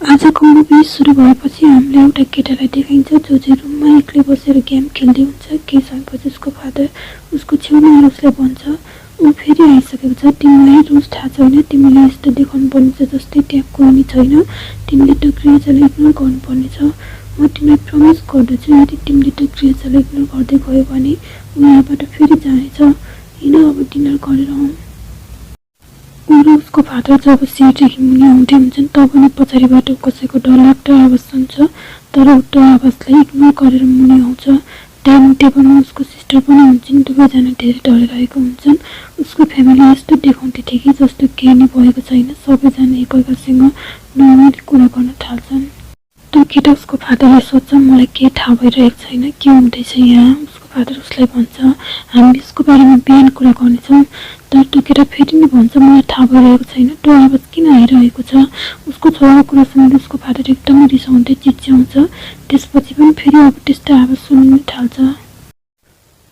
आजको मुभी सुरु भएपछि हामीले एउटा केटालाई देखाइन्छ जो चाहिँ रुममा एक्लै बसेर गेम खेल्दै हुन्छ। केही समयपछि उसको फादर उसको छेउमा आएर उसलाई भन्छ ऊ फेरि आइसकेको छ, तिमीलाई रुल्स थाहा छैन, तिमीले यस्तो देखाउनु पर्ने छ जस्तै त्यहाँ कोही नि छैन, तिमीले त्यो क्रिएचरलाई इग्नोर गर्नुपर्ने छ। म तिमीलाई प्रमिस गर्दछु यदि तिमीले त्यो क्रिएचरलाई इग्नोर गर्दै गयो भने ऊ यहाँबाट फेरि जानेछ। हिँड अब डिनर गरेर आउँ। ऊ र उसको फादर जब सिँढी मुनि आउँदै हुन्छन् तब पनि पछाडिबाट कसैको डरलाग्दो आवाज सुन्छ, तर ऊ त्यो आवाजलाई इग्नोर गरेर मुनि आउँछ। डाइनिङ टेबलमा उसको सिस्टर पनि हुन्छन्, दुवैजना धेरै डरिरहेको हुन्छन्। उसको फ्यामिली यस्तो देखाउँदै थियो कि जस्तो केही नै भएको छैन, सबैजना एकअर्कासँग नर्मली कुरा गर्न थाल्छन्। त्यो केटा उसको फादरलाई सोध्छ मलाई केही थाहा भइरहेको छैन, के हुँदैछ यहाँ। उसको फादर उसलाई भन्छ हामी यसको बारेमा बिहान कुरा गर्नेछौँ। तर त्यो केटा फेरि नै भन्छ मलाई थाहा भइरहेको छैन, त्यो आवाज किन आइरहेको छ। उसको छोराको कुरा सुनेर उसको फादर एकदमै रिसाउँदै चिच्याउँछ। त्यसपछि पनि फेरि अब त्यस्तो आवाज सुनिन थाल्छ।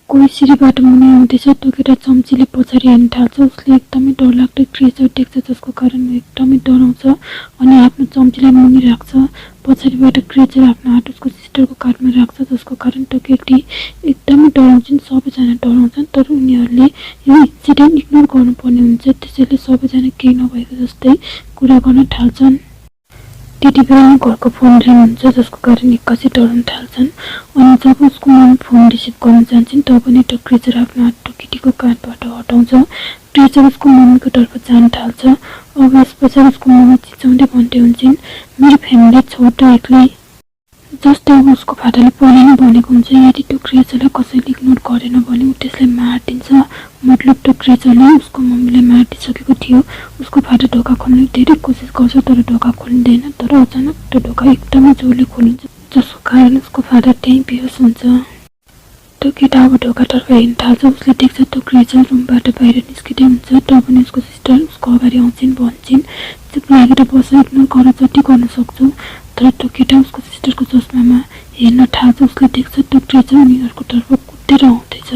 कोही सिँढीबाट मुनि आउँदैछ, त्यो केटा चम्चीले पछाडि हेर्न थाल्छ। उसले एकदमै डरलाग्दो क्रिएचर देख्छ जसको कारण ऊ एकदमै डराउँछ अनि आफ्नो चम्चीलाई मुनि राख्छ। पछाडिबाट क्रिएचर आफ्नो हात उसको सिस्टरको काँधमा राख्छ जसको कारण त्यो केटी एकदमै डराउँछन्। सबैजना डराउँछन् तर उनीहरूले यो इन्सिडेन्ट इग्नोर गर्नुपर्ने हुन्छ, त्यसैले सबैजना केही नभएको जस्तै कुरा गर्न थाल्छन्। त्यति बेला घरको फोन रिङ हुन्छ जसको कारण एक्कासी डराउन थाल्छन्। अनि जब उसको मम्मी फोन रिसिभ गर्न जान्छन् तब पनि त्यो क्रिएचर आफ्नो हात त्यो केटीको काँधबाट हटाउँछ। क्रिएचर उसको मम्मीको तर्फ जान थाल्छ। अब यस पछाडि उसको मम्मी चिच्याउँदै भन्दै हुन्छन् मेरो फ्यामिली छोड एक्लै। जस्तै अब उसको फादरले पहिले नै भनेको हुन्छ यदि त्यो क्रिएचरलाई कसैले इग्नोर गरेन भने ऊ त्यसलाई मारिदिन्छ। मतलब त्यो क्रिएचरले उसको मम्मीलाई मारिदिइसकेको थियो। उसको फादर ढोका खोल्ने धेरै कोसिस गर्छ तर ढोका खोलिँदैन। तर अचानक त्यो ढोका एकदमै जोडले खोलिन्छ जसको कारण उसको फादर त्यहीँ बेहोस हुन्छ। त्यो केटा अब ढोकातर्फ हेर्न थाल्छ। उसले देख्छ त्यो क्रिएचर रुमबाट बाहिर निस्किँदै हुन्छ। तब पनि उसको सिस्टर उसको अगाडि आउँछिन्, भन्छन् चुप लागेर बस, इग्नोर गर जति गर्न सक्छौ। तर त्यो केटा उसको सिस्टरको चस्मामा हेर्न थाल्छ। उसले देख्छ त्यो क्रिएचर उनीहरूको तर्फ कुद्दै आउँदैछ।